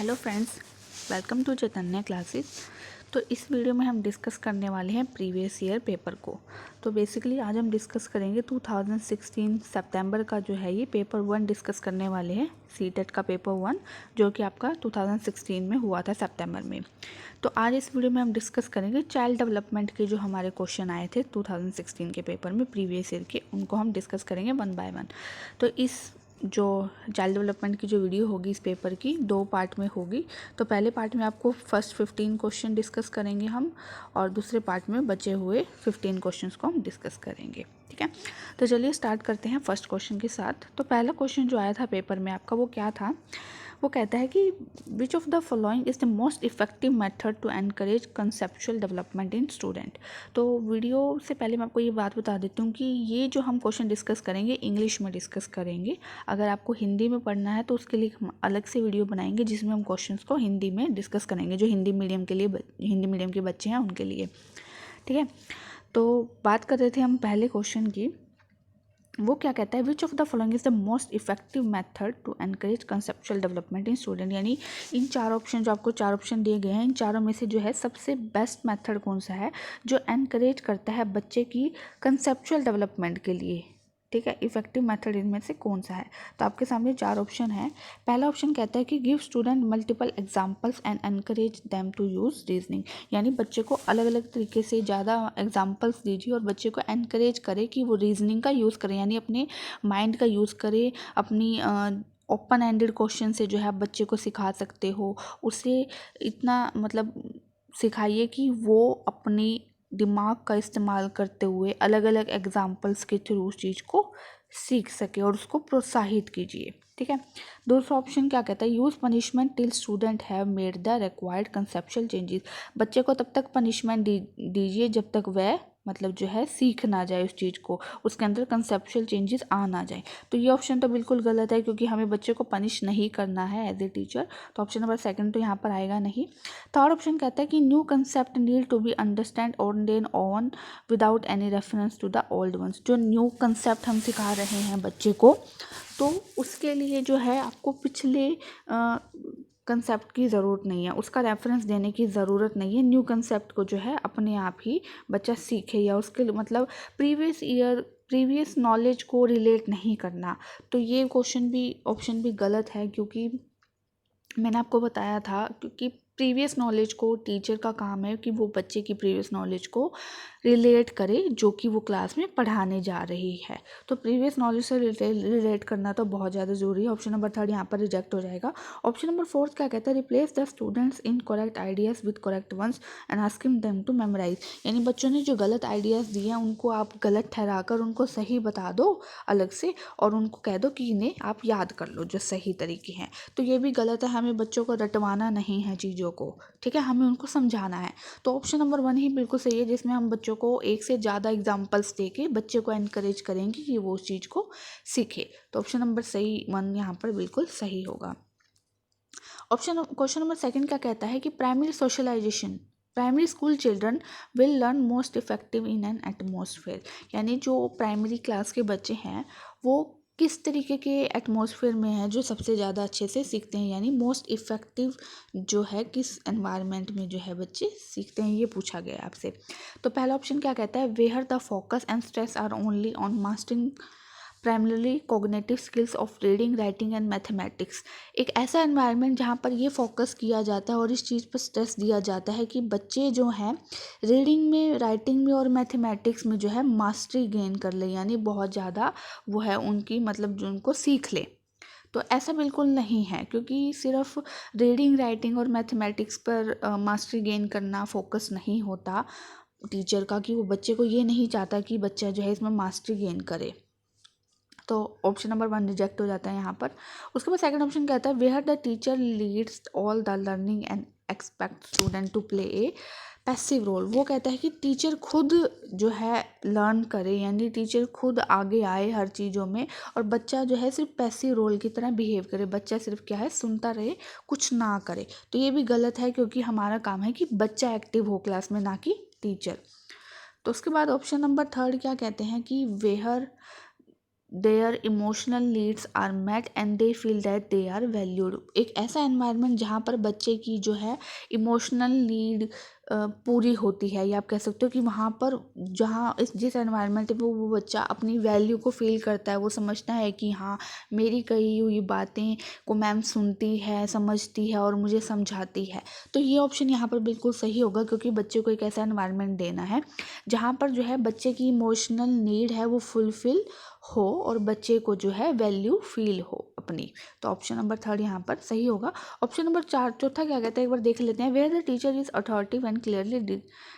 Hello friends, welcome to Chaitanya classes. तो इस video में हम डिस्कस करने वाले हैं प्रीवियस ईयर पेपर को। तो बेसिकली आज हम डिस्कस करेंगे 2016 सितंबर का जो है ये पेपर 1 डिस्कस करने वाले हैं, सीटेट का पेपर 1 जो कि आपका 2016 में हुआ था सितंबर में। तो आज इस वीडियो में हम डिस्कस करेंगे चाइल्ड डेवलपमेंट के जो हमारे क्वेश्चन आए थे 2016 के पेपर में प्रीवियस ईयर के, उनको हम डिस्कस करेंगे वन बाय वन। तो इस जो चाइल्ड डेवलपमेंट की जो वीडियो होगी इस पेपर की 2 पार्ट में होगी। तो पहले पार्ट में आपको फर्स्ट 15 क्वेश्चन डिस्कस करेंगे हम, और दूसरे पार्ट में बचे हुए 15 क्वेश्चंस को हम डिस्कस करेंगे। ठीक है, तो चलिए स्टार्ट करते हैं फर्स्ट क्वेश्चन के साथ। तो पहला क्वेश्चन जो आया था पेपर में आपका वो क्या था, वो कहता है कि which of the following is the most effective method to encourage conceptual development in student. तो वीडियो से पहले मैं आपको ये बात बता देती हूँ कि ये जो हम क्वेश्चन डिस्कस करेंगे इंग्लिश में डिस्कस करेंगे। अगर आपको हिंदी में पढ़ना है तो उसके लिए हम अलग से वीडियो बनाएंगे जिसमें हम क्वेश्चंस को हिंदी में डिस्कस करेंगे, जो हिंदी मीडियम के बच्चे हैं उनके लिए। ठीक है, तो बात कर रहे थे हम पहले क्वेश्चन की। वो क्या कहता है, which of the following is the most effective method to encourage conceptual development in student. यानी इन 4 ऑप्शन, जो आपको 4 ऑप्शन दिए गए हैं, इन चारों में से जो है सबसे बेस्ट मेथड कौन सा है जो एनकरेज करता है बच्चे की कंसेप्चुअल डेवलपमेंट के लिए। ठीक है, इफेक्टिव मेथड इनमें से कौन सा है। तो आपके सामने 4 ऑप्शन है। पहला ऑप्शन कहता है कि give student multiple examples and encourage them to use reasoning. यानी बच्चे को अलग अलग तरीके से ज़्यादा एग्जाम्पल्स दीजिए और बच्चे को एनकरेज करे कि वो रीजनिंग का यूज़ करे, यानी अपने माइंड का यूज़ करे। अपनी ओपन एंडेड क्वेश्चन से जो है आप बच्चे को सिखा सकते हो। उसे इतना मतलब सिखाइए कि वो अपनी दिमाग का इस्तेमाल करते हुए अलग अलग एग्जाम्पल्स के थ्रू उस चीज़ को सीख सके और उसको प्रोत्साहित कीजिए। ठीक है, दूसरा ऑप्शन क्या कहता है, use punishment till student have made the required conceptual changes. बच्चे को तब तक पनिशमेंट दीजिए जब तक वह मतलब जो है सीख ना जाए उस चीज़ को, उसके अंदर कंसेप्चुअल चेंजेस आ ना जाए। तो ये ऑप्शन तो बिल्कुल गलत है, क्योंकि हमें बच्चे को पनिश नहीं करना है एज ए टीचर। तो ऑप्शन नंबर 2 तो यहाँ पर आएगा नहीं। थर्ड ऑप्शन कहता है कि new concept need to be understand on then on without any reference to the old ones. जो न्यू कंसेप्ट हम सिखा रहे हैं बच्चे को, तो उसके लिए जो है आपको पिछले कंसेप्ट की ज़रूरत नहीं है, उसका रेफरेंस देने की ज़रूरत नहीं है। न्यू कंसेप्ट को जो है अपने आप ही बच्चा सीखे, या उसके मतलब प्रीवियस नॉलेज को रिलेट नहीं करना। तो ये ऑप्शन भी गलत है, क्योंकि मैंने आपको बताया था क्योंकि प्रीवियस नॉलेज को टीचर का काम है कि वो बच्चे की प्रीवियस नॉलेज को रिलेट करे जो कि वो क्लास में पढ़ाने जा रही है। तो प्रीवियस नॉलेज से रिलेट करना तो बहुत ज़्यादा ज़रूरी है। ऑप्शन नंबर 3 यहाँ पर रिजेक्ट हो जाएगा। ऑप्शन नंबर 4 क्या कहता है, replace the students incorrect ideas with correct ones and asking them to memorise. यानी बच्चों ने जो गलत आइडियाज़ दिए हैं उनको आप गलत ठहराकर उनको सही बता दो अलग से, और उनको कह दो कि इन्हें आप याद कर लो जो सही तरीके हैं। तो ये भी गलत है, हमें बच्चों को रटवाना नहीं है चीज़ों को। ठीक है, हमें उनको समझाना है। तो ऑप्शन नंबर 1 ही बिल्कुल सही है, जिसमें हम बच्चों को एक से ज़्यादा एग्जाम्पल्स दे के बच्चे को एनकरेज करेंगे कि वो उस चीज़ को सीखे। तो ऑप्शन नंबर 1 यहाँ पर बिल्कुल सही होगा। क्वेश्चन नंबर 2 क्या कहता है कि primary school children will learn most effective in an atmosphere. यानी जो प्राइमरी क्लास के बच्चे हैं वो किस तरीके के एटमॉस्फेयर में है जो सबसे ज़्यादा अच्छे से सीखते हैं, यानी मोस्ट इफ़ेक्टिव जो है किस एनवायरनमेंट में जो है बच्चे सीखते हैं, ये पूछा गया आपसे। तो पहला ऑप्शन क्या कहता है, where the focus and stress are only on mastering primarily cognitive skills of reading writing and mathematics. एक ऐसा एनवायरनमेंट जहाँ पर ये फोकस किया जाता है और इस चीज़ पर स्ट्रेस दिया जाता है कि बच्चे जो हैं रीडिंग में, राइटिंग में और मैथमेटिक्स में जो है मास्टरी गेन कर ले, यानी बहुत ज़्यादा वो है उनकी मतलब जो उनको सीख ले। तो ऐसा बिल्कुल नहीं है, क्योंकि सिर्फ रीडिंग राइटिंग और मैथमेटिक्स पर मास्टरी गेन करना फोकस नहीं होता टीचर का, कि वो बच्चे को ये नहीं चाहता कि बच्चा जो है इसमें मास्टरी गेन करे। तो ऑप्शन नंबर 1 रिजेक्ट हो जाता है यहाँ पर। उसके बाद सेकंड ऑप्शन कहता है, where the teacher leads all the learning and expect student to play a passive role. वो कहता है कि टीचर खुद जो है लर्न करे, यानी टीचर खुद आगे आए हर चीज़ों में, और बच्चा जो है सिर्फ पैसिव रोल की तरह बिहेव करे। बच्चा सिर्फ क्या है, सुनता रहे, कुछ ना करे। तो ये भी गलत है, क्योंकि हमारा काम है कि बच्चा एक्टिव हो क्लास में, ना कि टीचर। तो उसके बाद ऑप्शन नंबर 3 क्या कहते हैं कि where their emotional needs are met and they feel that they are valued। एक ऐसा एनवायरनमेंट जहाँ पर बच्चे की जो है इमोशनल नीड पूरी होती है, या आप कह सकते हो कि वहाँ पर जहाँ जिस एनवायरनमेंट में वो बच्चा अपनी वैल्यू को फील करता है, वो समझता है कि हाँ मेरी कही हुई बातें को मैम सुनती है, समझती है और मुझे समझाती है। तो ये ऑप्शन यहाँ पर बिल्कुल सही होगा, क्योंकि बच्चे को एक ऐसा एनवायरनमेंट देना है जहाँ पर जो है बच्चे की इमोशनल नीड है वो फुलफिल हो और बच्चे को जो है वैल्यू फील हो अपनी। तो ऑप्शन नंबर 3 यहाँ पर सही होगा। ऑप्शन नंबर 4 चौथा क्या कहता है, एक बार देख लेते हैं। Where the teacher is authority and clearly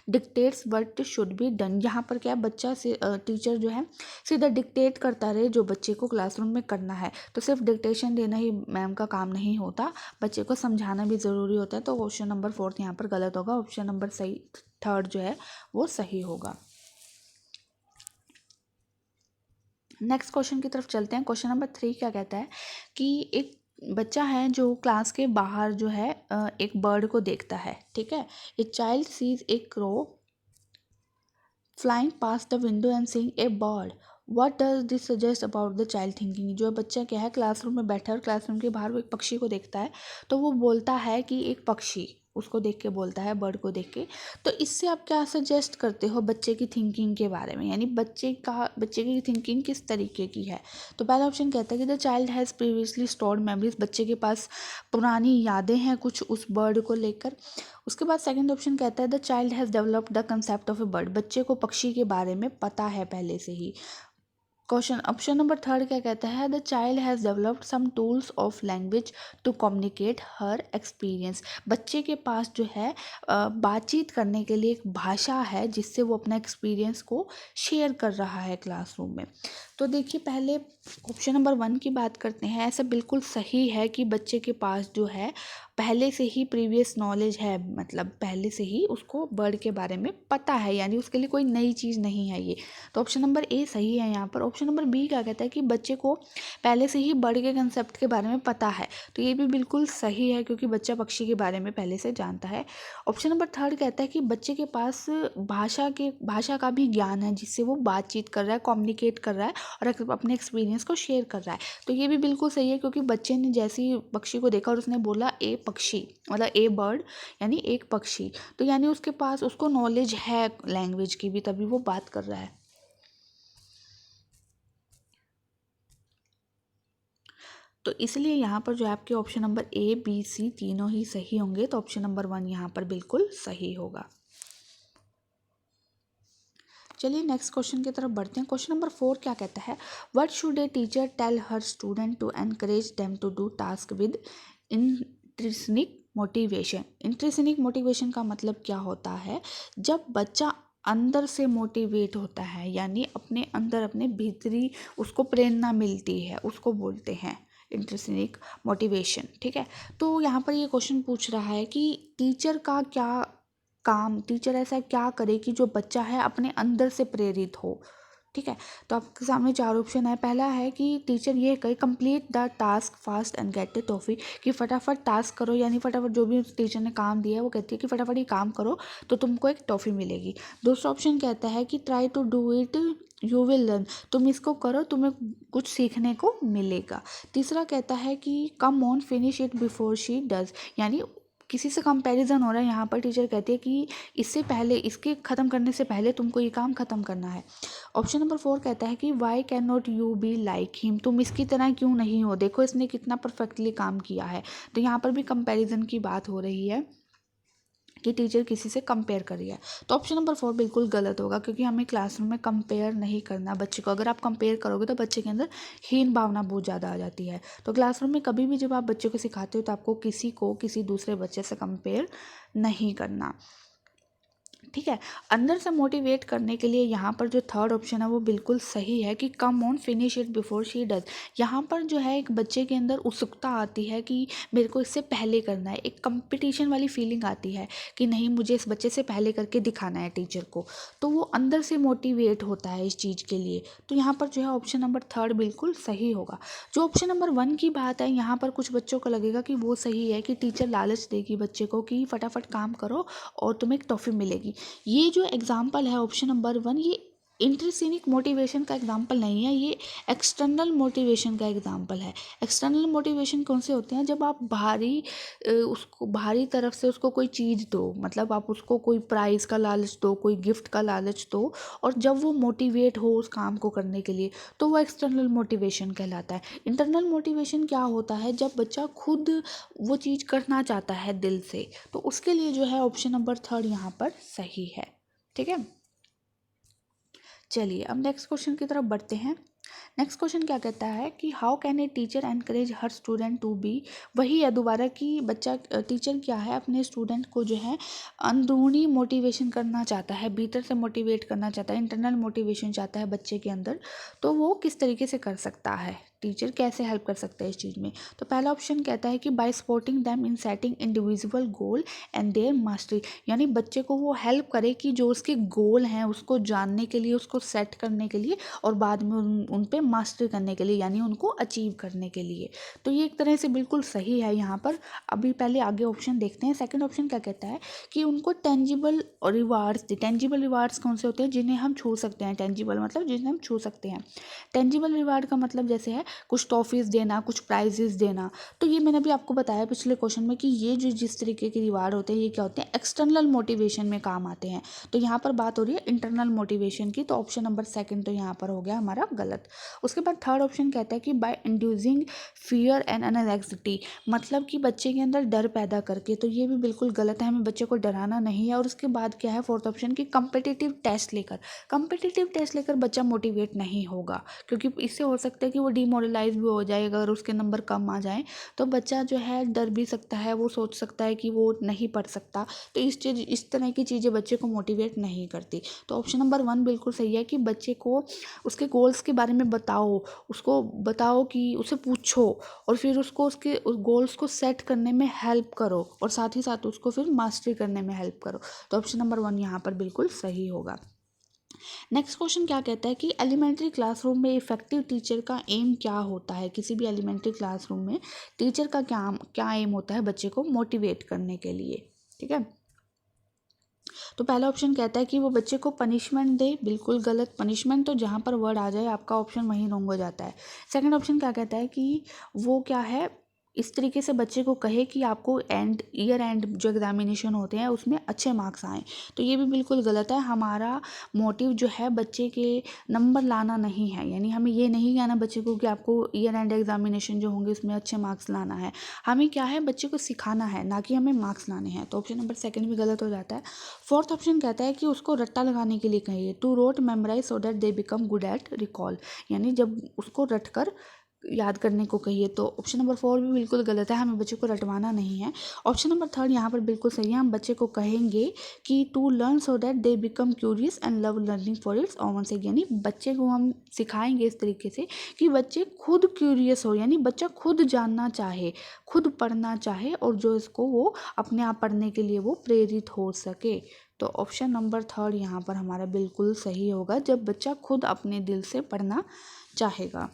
dictates what should be done. यहाँ पर क्या बच्चा से टीचर जो है सीधा डिक्टेट करता रहे जो बच्चे को क्लासरूम में करना है। तो सिर्फ डिक्टेशन देना ही मैम का काम नहीं होता, बच्चे को समझाना भी ज़रूरी होता है। तो ऑप्शन नंबर 4 यहाँ पर गलत होगा, ऑप्शन नंबर सही 3 जो है वो सही होगा। नेक्स्ट क्वेश्चन की तरफ चलते हैं। क्वेश्चन नंबर 3 क्या कहता है कि एक बच्चा है जो क्लास के बाहर जो है एक बर्ड को देखता है, ठीक है। A child sees a crow flying past the window and seeing a bird, what does this suggest about the child thinking. जो बच्चा क्या है क्लासरूम में बैठा है और क्लासरूम के बाहर वो एक पक्षी को देखता है, तो वो बोलता है कि एक पक्षी उसको देख के बोलता है, बर्ड को देख के। तो इससे आप क्या सजेस्ट करते हो बच्चे की थिंकिंग के बारे में, यानी बच्चे की थिंकिंग किस तरीके की है। तो पहला ऑप्शन कहता है कि the child has previously stored memories, बच्चे के पास पुरानी यादें हैं कुछ उस बर्ड को लेकर। उसके बाद सेकंड ऑप्शन कहता है the child has developed the concept of A bird, बच्चे को पक्षी के बारे में पता है पहले से ही। क्वेश्चन ऑप्शन नंबर 3 क्या कहता है the child has developed some tools of language to communicate her experience, बच्चे के पास जो है बातचीत करने के लिए एक भाषा है जिससे वो अपना एक्सपीरियंस को शेयर कर रहा है क्लासरूम में। तो देखिए पहले ऑप्शन नंबर 1 की बात करते हैं। ऐसा बिल्कुल सही है कि बच्चे के पास जो है पहले से ही प्रीवियस नॉलेज है, मतलब पहले से ही उसको बर्ड के बारे में पता है, यानी उसके लिए कोई नई चीज़ नहीं है ये। तो ऑप्शन नंबर ए सही है यहाँ पर। ऑप्शन नंबर बी क्या कहता है कि बच्चे को पहले से ही बर्ड के कंसेप्ट के बारे में पता है, तो ये भी बिल्कुल सही है क्योंकि बच्चा पक्षी के बारे में पहले से जानता है। ऑप्शन नंबर 3 कहता है कि बच्चे के पास भाषा का भी ज्ञान है जिससे वो बातचीत कर रहा है, कम्युनिकेट कर रहा है और अपने एक्सपीरियंस को शेयर कर रहा है। तो ये भी बिल्कुल सही है क्योंकि बच्चे ने जैसे ही पक्षी को देखा और उसने बोला ए पक्षी, मतलब ए बर्ड यानी एक पक्षी, तो यानी उसके पास उसको नॉलेज है लैंग्वेज की भी, तभी वो बात कर रहा है। तो इसलिए यहाँ पर जो है आपके option number A B C तीनों ही सही होंगे, तो ऑप्शन नंबर 1 यहाँ पर बिल्कुल सही होगा। चलिए नेक्स्ट क्वेश्चन की तरफ बढ़ते हैं। क्वेश्चन नंबर 4 क्या कहता है what should a teacher tell her student to encourage them to do task with intrinsic motivation. Intrinsic motivation का मतलब क्या होता है, जब बच्चा अंदर से मोटिवेट होता है, यानी अपने अंदर अपने भीतरी उसको प्रेरणा मिलती है, उसको बोलते हैं इंट्रिसिक मोटिवेशन, ठीक है। तो यहाँ पर ये क्वेश्चन पूछ रहा है कि टीचर का क्या काम, टीचर ऐसा क्या करे कि जो बच्चा है अपने अंदर से प्रेरित हो, ठीक है। तो आपके सामने 4 ऑप्शन है। पहला है कि टीचर ये कहे complete the task fast and get the toffee, कि फटाफट टास्क करो, यानी फटाफट जो भी उस टीचर ने काम दिया है वो कहती है कि फटाफट ये काम करो तो तुमको एक टॉफ़ी मिलेगी। दूसरा ऑप्शन कहता है कि try to do it you will learn, तुम इसको करो तुम्हें कुछ सीखने को मिलेगा। तीसरा कहता है कि come on finish it before she does, यानी किसी से कंपैरिजन हो रहा है, यहाँ पर टीचर कहती है कि इससे पहले, इसके ख़त्म करने से पहले तुमको ये काम ख़त्म करना है। ऑप्शन नंबर 4 कहता है कि why can not you be like him, तुम इसकी तरह क्यों नहीं हो, देखो इसने कितना परफेक्टली काम किया है। तो यहाँ पर भी कंपैरिजन की बात हो रही है कि टीचर किसी से कंपेयर कर रही है। तो ऑप्शन नंबर 4 बिल्कुल गलत होगा क्योंकि हमें क्लासरूम में कंपेयर नहीं करना बच्चे को। अगर आप कंपेयर करोगे तो बच्चे के अंदर हीन भावना बहुत ज़्यादा आ जाती है। तो क्लासरूम में कभी भी जब आप बच्चे को सिखाते हो तो आपको किसी दूसरे बच्चे से कंपेयर नहीं करना, ठीक है। अंदर से मोटिवेट करने के लिए यहाँ पर जो 3rd ऑप्शन है वो बिल्कुल सही है कि come on finish it before she does. यहाँ पर जो है एक बच्चे के अंदर उत्सुकता आती है कि मेरे को इससे पहले करना है, एक कंपटीशन वाली फीलिंग आती है कि नहीं मुझे इस बच्चे से पहले करके दिखाना है टीचर को, तो वो अंदर से मोटिवेट होता है इस चीज़ के लिए। तो यहाँ पर जो है ऑप्शन नंबर 3 बिल्कुल सही होगा। जो ऑप्शन नंबर 1 की बात है, यहाँ पर कुछ बच्चों को लगेगा कि वो सही है कि टीचर लालच देगी बच्चे को कि फटाफट काम करो और तुम्हें एक टॉफ़ी मिलेगी। ये जो एग्जाम्पल है ऑप्शन नंबर 1 ये इंट्रिसिक मोटिवेशन का एग्जाम्पल नहीं है, ये एक्सटर्नल मोटिवेशन का एग्जाम्पल है। एक्सटर्नल मोटिवेशन कौन से होते हैं, जब आप उसको बाहरी तरफ से उसको कोई चीज़ दो, मतलब आप उसको कोई प्राइज़ का लालच दो, कोई गिफ्ट का लालच दो, और जब वो मोटिवेट हो उस काम को करने के लिए, तो वो एक्सटर्नल मोटिवेशन कहलाता है। इंटरनल मोटिवेशन क्या होता है, जब बच्चा खुद वो चीज़ करना चाहता है दिल से, तो उसके लिए जो है ऑप्शन नंबर 3 यहाँ पर सही है। ठीक है, चलिए अब नेक्स्ट क्वेश्चन की तरफ बढ़ते हैं। नेक्स्ट क्वेश्चन क्या कहता है कि how can a teacher encourage her student to be, वही है दोबारा कि बच्चा टीचर क्या है अपने स्टूडेंट को जो है अंदरूनी मोटिवेशन करना चाहता है, भीतर से मोटिवेट करना चाहता है, इंटरनल मोटिवेशन चाहता है बच्चे के अंदर, तो वो किस तरीके से कर सकता है, टीचर कैसे हेल्प कर सकता है इस चीज़ में। तो पहला ऑप्शन कहता है कि by supporting them in setting individual goal and their mastery, यानी बच्चे को वो हेल्प करे कि जो उसके गोल हैं उसको जानने के लिए, उसको सेट करने के लिए, और बाद में उन पे मास्टर करने के लिए, यानी उनको अचीव करने के लिए। तो ये एक तरह से बिल्कुल सही है यहाँ पर। अभी पहले आगे ऑप्शन देखते हैं। सेकंड ऑप्शन क्या कहता है कि उनको टेंजिबल रिवार्ड्स दी। टेंजिबल रिवार्ड्स कौन से होते हैं, जिन्हें हम छू सकते हैं। टेंजिबल मतलब जिन्हें हम छू सकते हैं। टेंजिबल रिवार्ड का मतलब जैसे है कुछ टॉफीज़ देना, कुछ प्राइजेस देना। तो ये मैंने अभी आपको बताया पिछले क्वेश्चन में कि ये जो जिस तरीके के रिवार्ड होते हैं ये क्या होते हैं, एक्सटर्नल मोटिवेशन में काम आते हैं। तो यहाँ पर बात हो रही है इंटरनल मोटिवेशन की, तो ऑप्शन नंबर 2 तो यहाँ पर हो गया हमारा गलत। उसके बाद थर्ड ऑप्शन कहता है कि by inducing fear and anxiety, मतलब कि बच्चे के अंदर डर पैदा करके, तो ये भी बिल्कुल गलत है, हमें बच्चे को डराना नहीं है। और उसके बाद क्या है फोर्थ ऑप्शन की कम्पिटिटिव टेस्ट लेकर, कम्पिटिटिव टेस्ट लेकर बच्चा मोटिवेट नहीं होगा, क्योंकि इससे हो सकता है कि वो डिमोरलाइज भी हो जाए, अगर उसके नंबर कम आ जाएँ तो बच्चा जो है डर भी सकता है, वो सोच सकता है कि वो नहीं पढ़ सकता। तो इस तरह की चीज़ें बच्चे को मोटिवेट नहीं करती। तो ऑप्शन नंबर 1 बिल्कुल सही है कि बच्चे को उसके गोल्स के बारे में बताओ, उसको बताओ कि उसे पूछो, और फिर उसको उसके उस गोल्स को सेट करने में हेल्प करो, और साथ ही साथ उसको फिर मास्टरी करने में हेल्प करो। तो ऑप्शन नंबर 1 यहाँ पर बिल्कुल सही होगा। नेक्स्ट क्वेश्चन क्या कहता है कि एलिमेंट्री क्लासरूम में इफेक्टिव टीचर का एम क्या होता है। किसी भी एलिमेंट्री क्लासरूम में टीचर का क्या एम होता है बच्चे को मोटिवेट करने के लिए। ठीक है, तो पहला ऑप्शन कहता है कि वो बच्चे को पनिशमेंट दे, बिल्कुल गलत। पनिशमेंट तो जहाँ पर वर्ड आ जाए आपका ऑप्शन वहीं रॉन्ग हो जाता है। सेकंड ऑप्शन क्या कहता है कि वो क्या है, इस तरीके से बच्चे को कहे कि आपको ईयर एंड जो एग्जामिनेशन होते हैं उसमें अच्छे मार्क्स आएँ, तो ये भी बिल्कुल गलत है। हमारा मोटिव जो है बच्चे के नंबर लाना नहीं है, यानी हमें ये नहीं कहना बच्चे को कि आपको ईयर एंड एग्जामिनेशन जो होंगे उसमें अच्छे मार्क्स लाना है। हमें क्या है, बच्चे को सिखाना है, ना कि हमें मार्क्स लाने हैं। तो ऑप्शन नंबर 2 भी गलत हो जाता है। फोर्थ ऑप्शन कहता है कि उसको रट्टा लगाने के लिए कहिए, to rote memorize so that they become good at recall, यानी जब उसको रट कर याद करने को कहिए। तो ऑप्शन नंबर 4 भी बिल्कुल गलत है, हमें बच्चे को रटवाना नहीं है। ऑप्शन नंबर 3 यहाँ पर बिल्कुल सही है, हम बच्चे को कहेंगे कि to learn so that they become curious and love learning for its own sake, यानी बच्चे को हम सिखाएंगे इस तरीके से कि बच्चे खुद क्यूरियस हो, यानी बच्चा खुद जानना चाहे, खुद पढ़ना चाहे, और जो इसको वो अपने आप पढ़ने के लिए वो प्रेरित हो सके। तो ऑप्शन नंबर 3 यहाँ पर हमारा बिल्कुल सही होगा, जब बच्चा खुद अपने दिल से पढ़ना चाहेगा।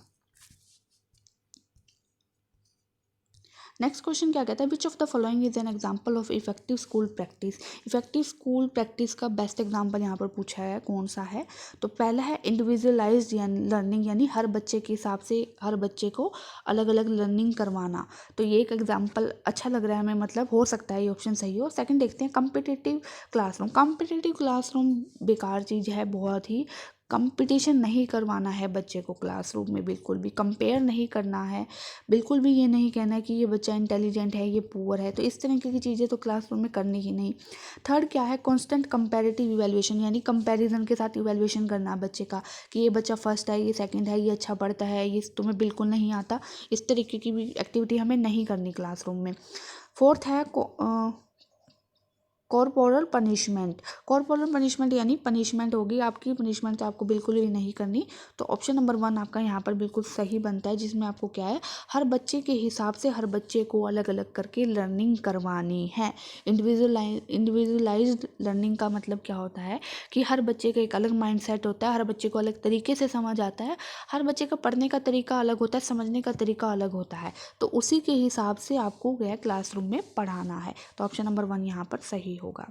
नेक्स्ट क्वेश्चन क्या कहता है, which of the following is an example of effective school practice. Effective school practice का बेस्ट एग्जाम्पल यहाँ पर पूछा है, कौन सा है। तो पहला है इंडिविजुअलाइज्ड लर्निंग, यानी हर बच्चे के हिसाब से हर बच्चे को अलग अलग लर्निंग करवाना। तो ये एक एग्जाम्पल अच्छा लग रहा है हमें, मतलब हो सकता है ये ऑप्शन सही हो। सेकंड देखते हैं कम्पिटिटिव क्लासरूम। कम्पिटिटिव क्लासरूम बेकार चीज़ है, बहुत ही कंपटीशन नहीं करवाना है बच्चे को क्लासरूम में, बिल्कुल भी कंपेयर नहीं करना है, बिल्कुल भी ये नहीं कहना है कि ये बच्चा इंटेलिजेंट है, ये पुअर है, तो इस तरीके की चीज़ें तो क्लासरूम में करनी ही नहीं। थर्ड क्या है, कांस्टेंट कंपैरेटिव इवैल्यूएशन, यानी कंपैरिजन के साथ इवैल्यूएशन करना बच्चे का कि ये बच्चा फर्स्ट है, ये सेकंड है, ये अच्छा पढ़ता है, ये तुम्हें बिल्कुल नहीं आता। इस तरीके की भी एक्टिविटी हमें नहीं करनी क्लासरूम में। फोर्थ है कॉर्पोरल पनिशमेंट। कॉर्पोरल पनिशमेंट यानी पनिशमेंट होगी आपकी, पनिशमेंट तो आपको बिल्कुल भी नहीं करनी। तो ऑप्शन नंबर 1 आपका यहाँ पर बिल्कुल सही बनता है, जिसमें आपको क्या है, हर बच्चे के हिसाब से हर बच्चे को अलग अलग करके लर्निंग करवानी है। इंडिविजुअलाइज्ड लर्निंग का मतलब क्या होता है कि हर बच्चे का एक अलग माइंड सेट होता है, हर बच्चे को अलग तरीके से समझ आता है, हर बच्चे का पढ़ने का तरीका अलग होता है, समझने का तरीका अलग होता है। तो उसी के हिसाब से आपको गया क्लासरूम में पढ़ाना है। तो ऑप्शन नंबर 1 यहाँ पर सही होगा।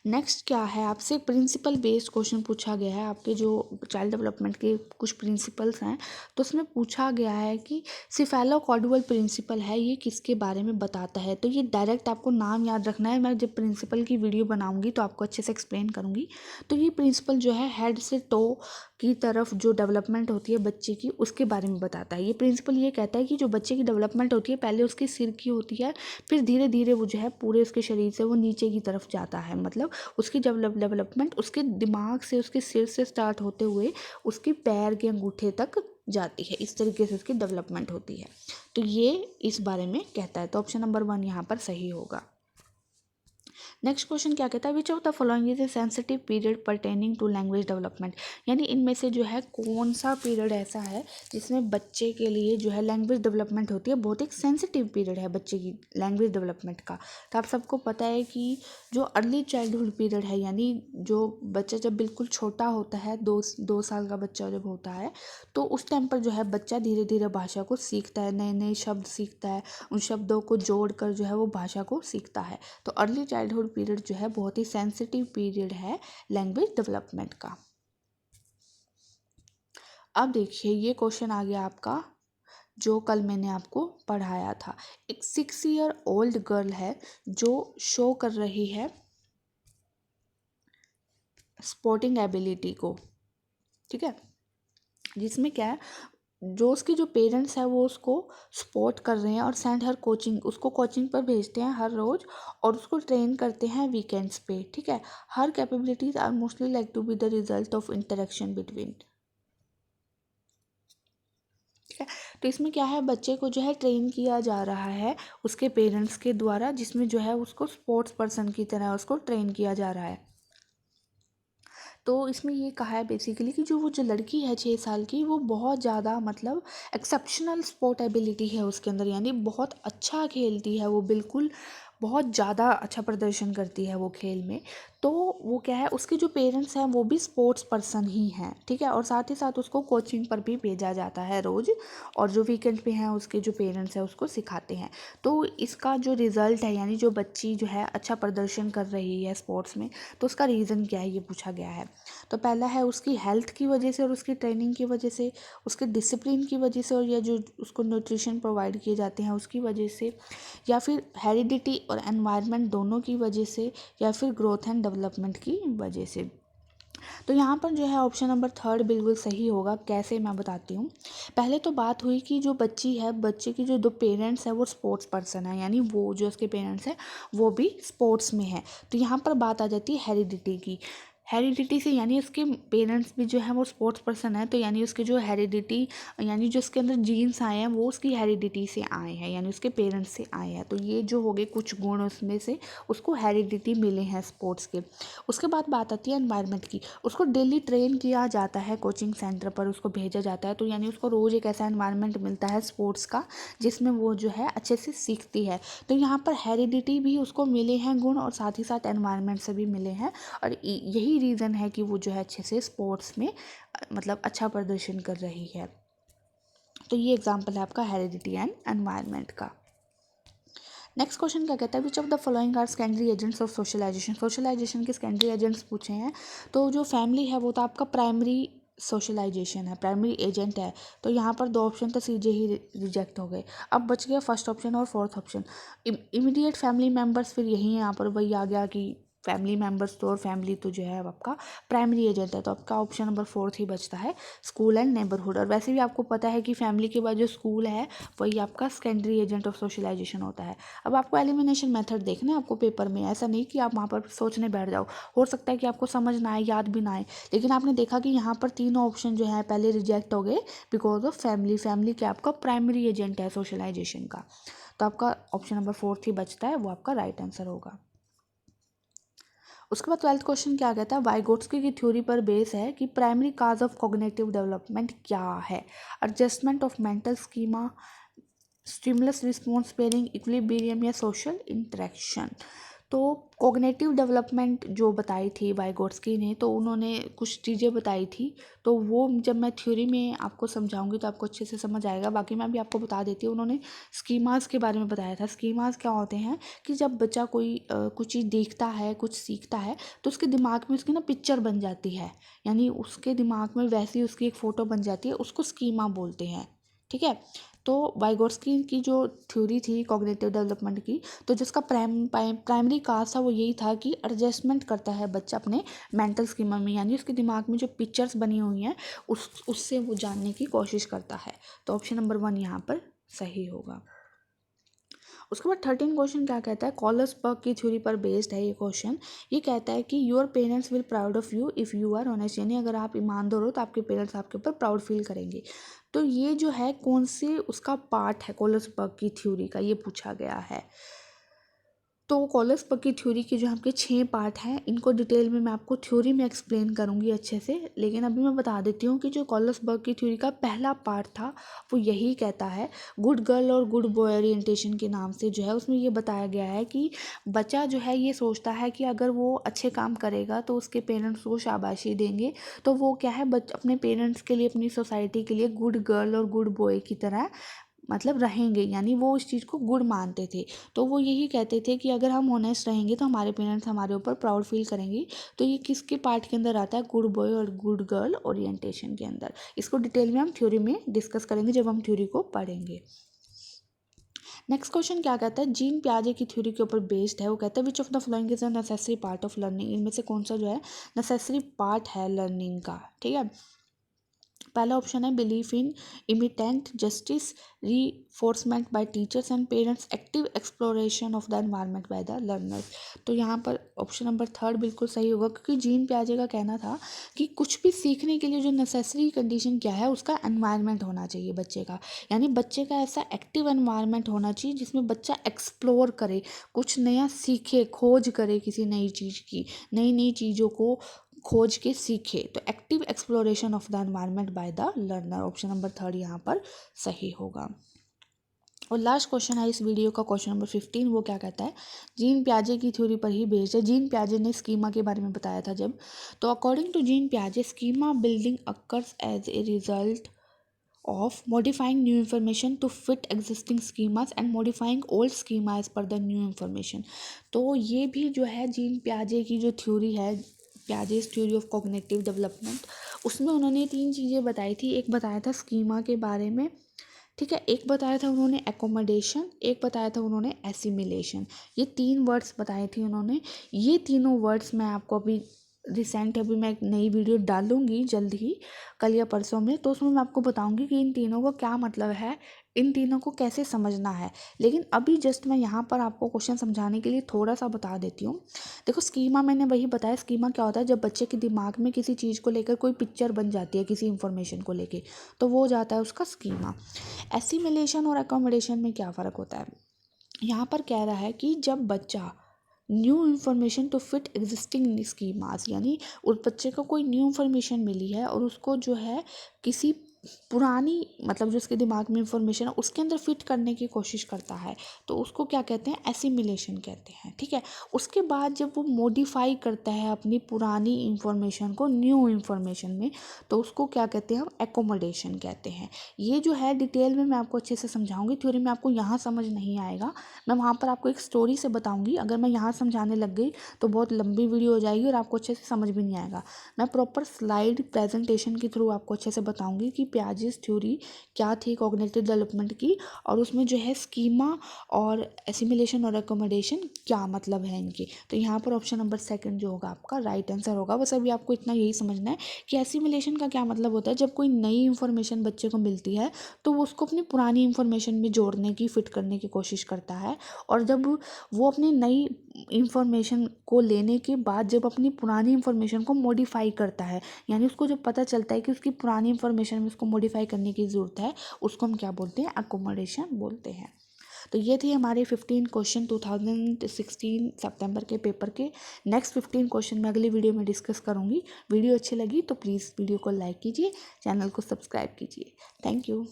नेक्स्ट क्या है, आपसे प्रिंसिपल बेस्ड क्वेश्चन पूछा गया है। आपके जो चाइल्ड डेवलपमेंट के कुछ प्रिंसिपल्स हैं तो उसमें पूछा गया है कि सिफेलोकॉर्डुअल प्रिंसिपल है, ये किसके बारे में बताता है। तो ये डायरेक्ट आपको नाम याद रखना है, मैं जब प्रिंसिपल की वीडियो बनाऊंगी तो आपको अच्छे से एक्सप्लेन करूंगी। तो ये प्रिंसिपल जो है हेड से टो की तरफ जो डेवलपमेंट होती है बच्चे की, उसके बारे में बताता है। ये प्रिंसिपल ये कहता है कि जो बच्चे की डेवलपमेंट होती है पहले उसके सिर की होती है, फिर धीरे धीरे वो जो है पूरे उसके शरीर से वो नीचे की तरफ जाता है। मतलब उसकी डेवलपमेंट उसके दिमाग से, उसके सिर से स्टार्ट होते हुए उसके पैर के अंगूठे तक जाती है। इस तरीके से उसकी डेवलपमेंट होती है। तो ये इस बारे में कहता है। तो ऑप्शन नंबर 1 यहाँ पर सही होगा। नेक्स्ट क्वेश्चन क्या कहता है, which of the following is a sensitive period pertaining to language development. यानी इनमें से जो है कौन सा पीरियड ऐसा है जिसमें बच्चे के लिए जो है लैंग्वेज डेवलपमेंट होती है, बहुत एक सेंसिटिव पीरियड है बच्चे की लैंग्वेज डेवलपमेंट का। तो आप सबको पता है कि जो अर्ली चाइल्डहुड पीरियड है, यानी जो बच्चा जब बिल्कुल छोटा होता है, 2 साल का बच्चा जब होता है, तो उस टाइम पर जो है बच्चा धीरे धीरे भाषा को सीखता है, नए नए शब्द सीखता है, उन शब्दों को जोड़कर जो है वो भाषा को सीखता है। तो अर्ली चाइल्डहुड पीरियड जो है बहुत ही सेंसिटिव पीरियड है लैंग्वेज डेवलपमेंट का। अब देखिए ये क्वेश्चन आ गया आपका जो कल मैंने आपको पढ़ाया था। एक 6 ईयर ओल्ड गर्ल है जो शो कर रही है स्पोर्टिंग एबिलिटी को, ठीक है, जिसमें क्या है, जो उसके जो पेरेंट्स हैं वो उसको सपोर्ट कर रहे हैं और सेंड हर कोचिंग, उसको कोचिंग पर भेजते हैं हर रोज़ और उसको ट्रेन करते हैं वीकेंड्स पे, ठीक है। Her capabilities are mostly like to be the result of interaction between, ठीक है। तो इसमें क्या है, बच्चे को जो है ट्रेन किया जा रहा है उसके पेरेंट्स के द्वारा, जिसमें जो है उसको स्पोर्ट्स पर्सन की तरह उसको ट्रेन किया जा रहा है। तो इसमें ये कहा है बेसिकली कि जो लड़की है 6 साल की, वो बहुत ज़्यादा मतलब एक्सेप्शनल स्पोर्ट एबिलिटी है उसके अंदर, यानी बहुत अच्छा खेलती है वो, बिल्कुल बहुत ज़्यादा अच्छा प्रदर्शन करती है वो खेल में। तो वो क्या है, उसके जो पेरेंट्स हैं वो भी स्पोर्ट्स पर्सन ही हैं, ठीक है, और साथ ही साथ उसको कोचिंग पर भी भेजा जाता है रोज़, और जो वीकेंड पे हैं उसके जो पेरेंट्स हैं उसको सिखाते हैं। तो इसका जो रिज़ल्ट है, यानी जो बच्ची जो है अच्छा प्रदर्शन कर रही है स्पोर्ट्स में, तो उसका रीज़न क्या है ये पूछा गया है। तो पहला है उसकी हेल्थ की वजह से और उसकी ट्रेनिंग की वजह से, उसके डिसिप्लिन की वजह से, और या जो उसको न्यूट्रिशन प्रोवाइड किए जाते हैं उसकी वजह से, या फिर हेरिडिटी और एनवायरनमेंट दोनों की वजह से, या फिर ग्रोथ एंड डेवलपमेंट की वजह से। तो यहाँ पर जो है ऑप्शन नंबर 3 बिल्कुल सही होगा। कैसे, मैं बताती हूँ। पहले तो बात हुई कि जो बच्ची है, बच्चे की जो 2 पेरेंट्स हैं वो स्पोर्ट्स पर्सन है, यानी वो जो उसके पेरेंट्स हैं वो भी स्पोर्ट्स में है। तो यहाँ पर बात आ जाती है हेरिडिटी की। हेरिडिटी से यानी उसके पेरेंट्स भी जो है वो स्पोर्ट्स पर्सन है, तो यानी उसके जो हेरिडिटी, यानी जो उसके अंदर जीन्स आए हैं वो उसकी हेरिडिटी से आए हैं, यानी उसके पेरेंट्स से आए हैं। तो ये जो हो गए कुछ गुण उसमें से उसको हेरिडिटी मिले हैं स्पोर्ट्स के। उसके बाद बात आती है एनवायरनमेंट की। उसको डेली ट्रेन किया जाता है कोचिंग सेंटर पर, उसको भेजा जाता है, तो यानी उसको रोज़ एक ऐसा एनवायरनमेंट मिलता है स्पोर्ट्स का जिसमें वो जो है अच्छे से सीखती है। तो यहाँ पर हेरिडिटी भी उसको मिले हैं गुण, और साथ ही साथ एनवायरनमेंट से भी मिले हैं, और यही रीज़न है कि वो जो है अच्छे से स्पोर्ट्स में मतलब अच्छा प्रदर्शन कर रही है। तो ये एग्जाम्पल है आपका हेरिडिटी एंड एनवायरनमेंट का। नेक्स्ट क्वेश्चन क्या कहता है, which of the following are secondary agents of socialization. Socialization के सेकेंडरी एजेंट्स पूछे हैं। तो जो फैमिली है वो तो आपका प्राइमरी सोशलाइजेशन है, प्राइमरी एजेंट है। तो यहाँ पर 2 ऑप्शन तो सीधे ही रिजेक्ट हो गए। अब बच गया फर्स्ट ऑप्शन और fourth option. Immediate family members, फिर यही यहाँ पर वही आ गया कि फैमिली मेम्बर्स तो, और फैमिली तो जो है अब आपका प्राइमरी एजेंट है। तो आपका ऑप्शन नंबर 4 ही बचता है, स्कूल एंड नेबरहुड। और वैसे भी आपको पता है कि फैमिली के बाद जो स्कूल है वही आपका सेकेंडरी एजेंट ऑफ सोशलाइजेशन होता है। अब आपको एलिमिनेशन मेथड देखना है आपको पेपर में, ऐसा नहीं कि आप वहाँ पर सोचने बैठ जाओ। हो सकता है कि आपको समझ ना आए, याद भी ना आए, लेकिन आपने देखा कि यहाँ पर तीनों ऑप्शन जो है पहले रिजेक्ट हो गए बिकॉज ऑफ फैमिली। फैमिली क्या आपका प्राइमरी एजेंट है सोशलाइजेशन का। तो आपका ऑप्शन नंबर 4 ही बचता है, वो आपका राइट आंसर होगा। उसके बाद 12th क्वेश्चन क्या कहता है, वाइगोट्स्की की थ्योरी पर बेस है कि primary cause of cognitive development क्या है। Adjustment of mental schema, stimulus response pairing, equilibrium, या सोशल इंटरेक्शन। तो कॉग्निटिव डेवलपमेंट जो बताई थी वाइगोट्स्की ने, तो उन्होंने कुछ चीज़ें बताई थी, तो वो जब मैं थ्योरी में आपको समझाऊंगी तो आपको अच्छे से समझ आएगा। बाकी मैं भी आपको बता देती हूँ, उन्होंने स्कीमास के बारे में बताया था। स्कीमास क्या होते हैं कि जब बच्चा कोई कुछ चीज़ देखता है, कुछ सीखता है, तो उसके दिमाग में उसकी ना पिक्चर बन जाती है, यानी उसके दिमाग में वैसी उसकी एक फ़ोटो बन जाती है, उसको स्कीमा बोलते हैं। ठीक है, तो वाइगोट्स्की की जो थ्योरी थी कॉग्निटिव डेवलपमेंट की, तो जिसका प्राइमरी काज था वो यही था कि एडजस्टमेंट करता है बच्चा अपने मेंटल स्कीमा में, यानी उसके दिमाग में जो पिक्चर्स बनी हुई हैं उससे वो जानने की कोशिश करता है। तो ऑप्शन नंबर 1 यहाँ पर सही होगा। उसके बाद 13 क्वेश्चन क्या कहता है, कॉलर्सबर्ग की थ्योरी पर बेस्ड है ये क्वेश्चन। ये कहता है कि your parents will proud of you if you are honest, यानी अगर आप ईमानदार हो तो आपके पेरेंट्स आपके ऊपर प्राउड फील करेंगे। तो ये जो है कौन से उसका पार्ट है कॉलर्सबर्ग की थ्योरी का, ये पूछा गया है। तो कॉलर्सबर्ग की थ्योरी के जो आपके 6 पार्ट हैं, इनको डिटेल में मैं आपको थ्योरी में एक्सप्लेन करूंगी अच्छे से, लेकिन अभी मैं बता देती हूँ कि जो कॉलर्सबर्ग की थ्योरी का पहला पार्ट था वो यही कहता है, गुड गर्ल और गुड बॉय ओरिएंटेशन के नाम से जो है उसमें ये बताया गया है कि बच्चा जो है ये सोचता है कि अगर वो अच्छे काम करेगा तो उसके पेरेंट्स को शाबाशी देंगे, तो वो क्या है अपने पेरेंट्स के लिए, अपनी सोसाइटी के लिए गुड गर्ल और गुड बॉय की तरह मतलब रहेंगे, यानी वो इस चीज़ को गुड मानते थे। तो वो यही कहते थे कि अगर हम ऑनेस्ट रहेंगे तो हमारे पेरेंट्स हमारे ऊपर प्राउड फील करेंगे। तो ये किसके पार्ट के अंदर आता है, गुड बॉय और गुड गर्ल ओरिएंटेशन के अंदर। इसको डिटेल में हम थ्योरी में डिस्कस करेंगे जब हम थ्योरी को पढ़ेंगे। नेक्स्ट क्वेश्चन क्या कहता है, जीन पियाजे की थ्योरी के ऊपर बेस्ड है। वो कहता है which of the following is a necessary part of learning, इनमें से कौन सा जो है नेसेसरी पार्ट है लर्निंग का। ठीक है, पहला ऑप्शन है belief in immanent justice reinforcement by teachers and parents, active exploration of the environment by the learners. तो यहाँ पर ऑप्शन नंबर 3 बिल्कुल सही होगा, क्योंकि जीन पियाजे का कहना था कि कुछ भी सीखने के लिए जो नेसेसरी कंडीशन क्या है, उसका एनवायरनमेंट होना चाहिए बच्चे का, यानी बच्चे का ऐसा एक्टिव एनवायरनमेंट होना चाहिए जिसमें बच्चा एक्सप्लोर करे, कुछ नया सीखे, खोज करे किसी नई चीज़ की, नई नई चीज़ों को खोज के सीखे। तो active exploration of the environment by the learner, option number 3 यहाँ पर सही होगा। और लास्ट क्वेश्चन है इस वीडियो का, क्वेश्चन नंबर 15। वो क्या कहता है, जीन पियाजे की थ्योरी पर ही बेस्ड है। जीन पियाजे ने स्कीमा के बारे में बताया था जब, तो अकॉर्डिंग टू जीन पियाजे schema building occurs as a result of modifying new information to fit existing schemas and modifying old schema as per the new information। तो ये भी जो है जीन पियाजे की जो थ्योरी है, Piaget's theory of cognitive development, उसमें उन्होंने 3 चीज़ें बताई थी। एक बताया था स्कीमा के बारे में, ठीक है, एक बताया था उन्होंने एकोमोडेशन, एक बताया था उन्होंने एसिमिलेशन। ये 3 वर्ड्स बताए थे उन्होंने। ये तीनों वर्ड्स मैं आपको अभी रिसेंट अभी मैं एक नई वीडियो डालूंगी जल्द ही, कल या परसों में, तो उसमें मैं आपको बताऊंगी कि इन तीनों का क्या मतलब है, इन तीनों को कैसे समझना है। लेकिन अभी जस्ट मैं यहाँ पर आपको क्वेश्चन समझाने के लिए थोड़ा सा बता देती हूँ। देखो स्कीमा मैंने वही बताया, स्कीमा क्या होता है, जब बच्चे के दिमाग में किसी चीज़ को लेकर कोई पिक्चर बन जाती है किसी इंफॉर्मेशन को लेके, तो वो हो जाता है उसका स्कीमा। एसिमिलेशन और अकोमोडेशन में क्या फ़र्क होता है, यहाँ पर कह रहा है कि जब बच्चा new information to fit existing schemas, यानी उस बच्चे को कोई न्यू इन्फॉर्मेशन मिली है और उसको जो है किसी पुरानी मतलब जो उसके दिमाग में इंफॉर्मेशन है उसके अंदर फिट करने की कोशिश करता है, तो उसको क्या कहते हैं, एसिमिलेशन कहते हैं। ठीक है, उसके बाद जब वो मॉडिफाई करता है अपनी पुरानी इंफॉर्मेशन को न्यू इंफॉर्मेशन में, तो उसको क्या कहते हैं, हम एकोमोडेशन कहते हैं। ये जो है डिटेल में मैं आपको अच्छे से समझाऊंगी, थ्योरी में आपको यहाँ समझ नहीं आएगा, मैं वहाँ पर आपको एक स्टोरी से बताऊँगी। अगर मैं यहाँ समझाने लग गई तो बहुत लंबी वीडियो हो जाएगी और आपको अच्छे से समझ भी नहीं आएगा। मैं प्रॉपर स्लाइड प्रेजेंटेशन के थ्रू आपको अच्छे से बताऊँगी कि पियाजेस थ्योरी क्या थी कॉग्निटिव डेवलपमेंट की, और उसमें जो है स्कीमा और एसिमिलेशन और एकोमोडेशन क्या मतलब है इनके। तो यहाँ पर ऑप्शन नंबर 2 जो होगा आपका राइट आंसर होगा। बस अभी आपको इतना यही समझना है कि एसिमिलेशन का क्या मतलब होता है, जब कोई नई इन्फॉर्मेशन बच्चे को मिलती है तो वो उसको अपनी पुरानी इन्फॉर्मेशन में जोड़ने की, फिट करने की कोशिश करता है, और जब वो अपनी नई इंफॉर्मेशन को लेने के बाद जब अपनी पुरानी इंफॉर्मेशन को मॉडिफाई करता है, यानी उसको जब पता चलता है कि उसकी पुरानी इंफॉर्मेशन में उसको मॉडिफाई करने की ज़रूरत है, उसको हम क्या बोलते हैं, अकोमोडेशन बोलते हैं। तो ये थी हमारे 15 क्वेश्चन 2016 सितंबर के पेपर के। नेक्स्ट 15 क्वेश्चन मैं अगली वीडियो में डिस्कस करूँगी। वीडियो अच्छी लगी तो प्लीज़ वीडियो को लाइक कीजिए, चैनल को सब्सक्राइब कीजिए। Thank you.